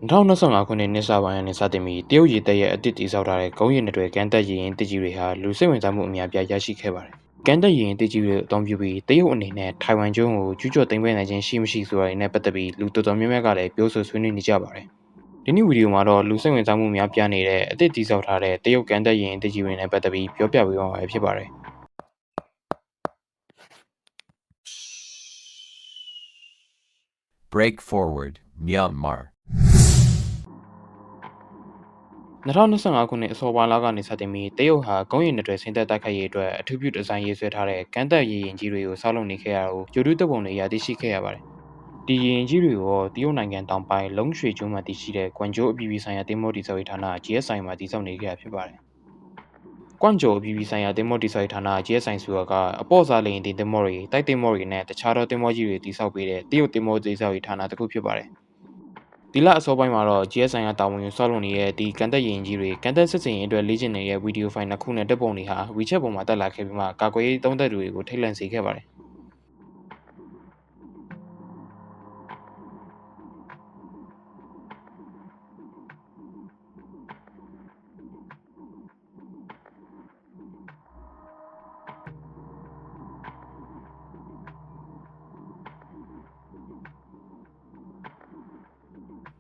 2025 ခုနှစ်နှစ်စပိုင်းကနေစတင်ပြီးတရုတ်ရေတပ်ရဲ့အသစ်တည်ဆောက်ထားတဲ့ကုန်းရည်တွေကမ်းတက်ရေရင်တစ်ကြီးတွေဟာလူစိတ်ဝင်စားမှုအများပြားရရှိခဲ့ပါတယ်။ကမ်းတက်ရေရင်တစ်ကြီးတွေအသုံးပြုပြီးတရုတ်အနေနဲ့ထိုင်ဝမ်ကျွန်းကိုကျူးကျော်သိမ်းပိုက်နိုင်ခြင်းရှိမရှိဆိုတာတွေနဲ့ပတ်သက်ပြီးလူတော်တော်များများကလည်းပြောဆိုဆွေးနွေးနေကြပါတယ်။ဒီနေ့ဗီဒီယိုမှာတော့လူစိတ်ဝင်စားမှုများပြားနေတဲ့အသစ်တည်ဆောက်ထားတဲ့တရုတ်ကမ်းတက်ရေရင်တစ်ကြီးတွေနဲ့ပတ်သက်ပြီးပြောပြပေးသွားမှာဖြစ်ပါတယ်။ Break Forward, Myanmar 2025 ခုနှစ်အစောပိုင်းလကနေစတင်ပြီးတရုတ်ဟာကုန်းရည်တွေဆင်းသက်တိုက်ခိုက်ရေးအတွက်အထူးပြုဒီဇိုင်းရေးဆွဲထားတဲ့ကမ်းတက်ရေရင်ကြီးတွေကိုဆောက်လုပ်နေခဲ့ရတာကိုယူတူးတပ်ပုံတွေရသိရှိခဲ့ရပါတယ်။ဒီရေရင်ကြီးတွေကိုတရုတ်နိုင်ငံတောင်ပိုင်းလုံရွှေကျွန်းမှာတည်ရှိတဲ့ကွမ်ကျိုးအပြည်ပြည်ဆိုင်ရာတင်မောတည်ဆောက်ရေးဌာန GSI မှာတည်ဆောက်နေခဲ့ရဖြစ်ပါတယ်။ကွမ်ကျိုးအပြည်ပြည်ဆိုင်ရာတင်မောတည်ဆောက်ရေးဌာန GSI ဆိုတာကအပေါ့စားလေရင်တင်မောတွေတိုက်တင်မောတွေနဲ့တခြားသောတင်မောကြီးတွေတည်ဆောက်ပေးတဲ့တရုတ်တင်မောတည်ဆောက်ရေးဌာနတစ်ခုဖြစ်ပါတယ်။ဒီလအစောပိုင်းမှာတော့ GSI ကတာဝန်ယူဆောက်လုပ်နေတဲ့ဒီကန်တက်ရင်ကြီးတွေကန်တက်စစ်စင်ရေးအတွက်လေ့ကျင့်နေတဲ့ဗီဒီယိုဖိုင်နှစ်ခုနဲ့တပ်ပုံတွေဟာ WeChat ပေါ်မှာတက်လာခဲ့ပြီးမှကာကွယ်ရေးသုံးသက်သူတွေကိုထိတ်လန့်စေခဲ့ပါတယ်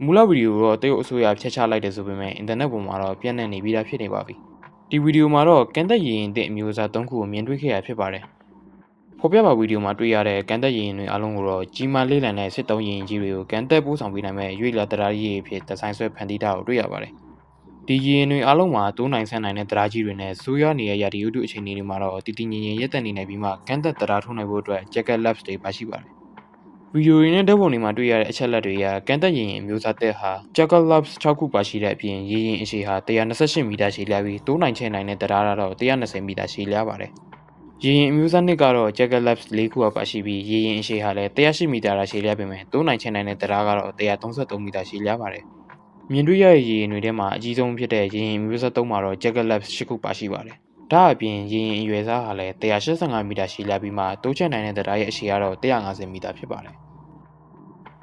မူလဗီဒီယိုတော့တရုတ်အစိုးရဖျက်ချလိုက်တယ်ဆိုပေမဲ့အင်တာနက်ပေါ်မှာတော့ပြန့်နှံ့နေပြီးသားဖြစ်နေပါပြီ။ဒီဗီဒီယိုမှာတော့ကန်တက်ရင်တဲ့အမျိုးအစား၃ခုကိုမြင်တွေ့ခဲ့ရဖြစ်ပါတယ်။ဖော်ပြပါဗီဒီယိုမှာတွေ့ရတဲ့ကန်တက်ရင်တွေအလုံးကိုတော့ကြီးမားလေးလံတဲ့စစ်တုံးရင်ကြီးတွေကိုကန်တက်ပို့ဆောင်ပေးနိုင်မဲ့ရွေ့လာတရားကြီးအဖြစ်ဒီဇိုင်းဆွဲဖန်တီးထားကိုတွေ့ရပါတယ်။ဒီရင်တွေအလုံးမှာတိုးနိုင်ဆန်းနိုင်တဲ့တရားကြီးတွေနဲ့ဇိုးရနေတဲ့ရာသီဥတုအခြေအနေတွေမှာတော့တည်တည်ငြိမ်ငြိမ်ရက်တက်နေနိုင်ပြီးမှကန်တက်တရားထုံးနိုင်ဖို့အတွက် Jacket Labs တွေပါရှိပါတယ်။ဗီဒီယိုရင်းနဲ့ဓာတ်ပုံတွေမှာတွေ့ရတဲ့အချက်လက်တွေကကန်တက်ရင်အမျိုးအစားတက်ဟာ Jacket Labs 6ခုပါရှိတဲ့အပြင်ရေရင်အရှည်ဟာ128မီတာရှည်လျားပြီးတိုးနိုင်ချဲ့နိုင်တဲ့တရားကတော့120မီတာရှည်လျားပါတယ်။ရေရင်အမျိုးအစားနှစ်ကတော့ Jacket Labs 4ခုပါရှိပြီးရေရင်အရှည်ဟာလည်း108မီတာရှည်လျားပေမဲ့တိုးနိုင်ချဲ့နိုင်တဲ့တရားကတော့133မီတာရှည်လျားပါတယ်။မြင်တွေ့ရတဲ့ရေရင်တွေထဲမှာအကြီးဆုံးဖြစ်တဲ့ရေရင်အမျိုးအစား3မှာတော့ Jacket Labs 8ခုပါရှိပါတယ်။ဒါအပြင်ရေရင်အရွယ်စားဟာလည်း185မီတာရှည်လျားပြီးမှတိုးချဲ့နိုင်တဲ့တရားရဲ့အရှည်ကတော့150မီတာဖြစ်ပါတယ်။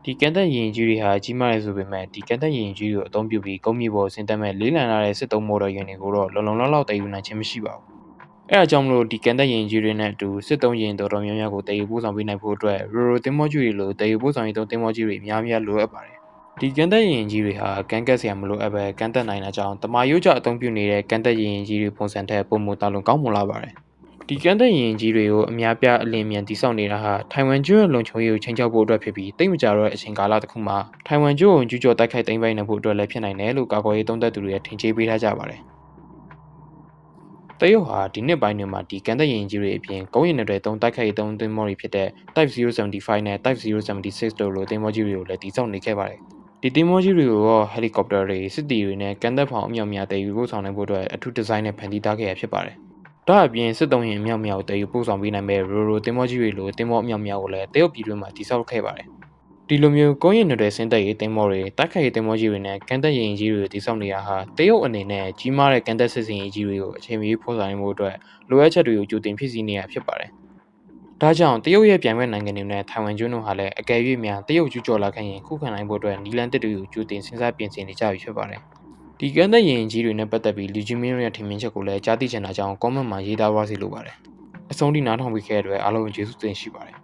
ဒီကန်တက်ရင်ကြီးတွေဟာကြီးမားတယ်ဆိုပေမဲ့ဒီကန်တက်ရင်ကြီးကိုအသုံးပြုပြီးကုန်းမြေပေါ်ဆင်းသက်မဲ့လေးလံလာတဲ့စစ်တုံးမော်တော်ယာဉ်တွေကိုတော့လုံလောက်လောက်တည်ယူနိုင်ခြင်းမရှိပါဘူး။အဲအကြောင်းမလို့ဒီကန်တက်ရင်ကြီးတွေနဲ့အတူစစ်တုံးရင်တော်တော်များများကိုတည်ယူပို့ဆောင်ပေးနိုင်ဖို့အတွက်ရိုတင်မောကြီးတွေလိုတည်ယူပို့ဆောင်ရေးသုံးတင်မောကြီးတွေအများကြီးလိုအပ်ပါတယ်။ဒီကန်တက်ရင်ကြီးတွေဟာကန်ကက်ဆရာမလိုအပ်ပဲကန်တက်နိုင်တာကြောင့်တမာယိုးကျအသုံးပြုနေတဲ့ကန်တက်ရင်ကြီးတွေပုံစံထက်ပုံမတာလွန်ကောင်းမွန်လာပါတယ်။ဒီကန်တက်ရင်ကြီးတွေကိုအများပြအလင်းမြန်တိစောက်နေတာဟာထိုင်ဝမ်ကျွန်းလုံခြုံရေးကိုချိန်ချောက်ဖို့အတွက်ဖြစ်ပြီးတိတ်မကြတော့တဲ့အချိန်ကာလတစ်ခုမှာထိုင်ဝမ်ကျွန်းကိုကျူးကျော်တိုက်ခိုက်သိမ်းပိုက်နိုင်ဖို့အတွက်လည်းဖြစ်နိုင်တယ်လို့ကာကွယ်ရေးသုံးသပ်သူတွေထင်ကြေးပေးထားကြပါတယ်။တရုတ်ဟာဒီနှစ်ပိုင်းတွေမှာဒီကန်တက်ရင်ကြီးတွေအပြင်ကုန်းရင်တွေတုံးတိုက်ခိုက်ရေးသုံးသင်းမောတွေဖြစ်တဲ့ Type 075နဲ့ Type 076တို့လိုသင်းမောကြီးတွေကိုလည်းတိစောက်နေခဲ့ပါတယ်။ဒီသင်းမောကြီးတွေကိုတော့ဟယ်လီကော်ပတာတွေစစ်တီတွေနဲ့ကန်တက်ဖောင်အမြောက်များတည်ယူပို့ဆောင်နိုင်ဖို့အတွက်အထူးဒီဇိုင်းနဲ့ဖန်တီးထားခဲ့ရဖြစ်ပါတယ်။ဒါအပြင်စစ်တုံးရင်အမြောက်များကိုတည်ယူပို့ဆောင်ပေးနိုင်မဲ့ရိုတင်မောကြီးတွေလိုတင်မောအမြောက်များကိုလည်းတရုတ်ပြည်တွင်းမှာတည်ဆောက်ခဲ့ပါတယ်။ဒီလိုမျိုးကုန်းရင်တွေဆင်းသက်ရေးတင်မောတွေတိုက်ခိုက်ရေးတင်မောကြီးတွေနဲ့ကန်တက်ရင်ကြီးတွေတည်ဆောက်နေရဟာတရုတ်အနေနဲ့ကြီးမားတဲ့ကန်တက်စစ်စင်ရေးကြီးတွေကိုအချိန်မီဖော်ဆောင်မှုအတွက်လိုအပ်ချက်တွေကိုကြိုတင်ဖြည့်ဆည်းနေရဖြစ်ပါတယ်။ဒါကြောင့်တရုတ်ရဲ့ပြိုင်ဘက်နိုင်ငံတွေနဲ့ထိုင်ဝမ်ကျွန်းတို့ဟာလည်းအကယ်၍များတရုတ်ကျူးကျော်လာခဲ့ရင်ခုခံနိုင်ဖို့အတွက်နီလန်တစ်တွေကိုကြိုတင်စဉ်းစားပြင်ဆင်နေကြပြီဖြစ်ပါတယ်။ဒီကန်တက်ရင်ကြီးတွေနဲ့ပတ်သက်ပြီးလူကြီးမင်းတို့ရဲ့ထင်မြင်ချက်ကိုလည်းကြားသိချင်တာကြောင့် comment မှာရေးသားပါစေလိုပါတယ်။အဆုံးထိနားထောင်ပေးခဲ့တဲ့အတွက်အားလုံးကျေးဇူးတင်ရှိပါတယ်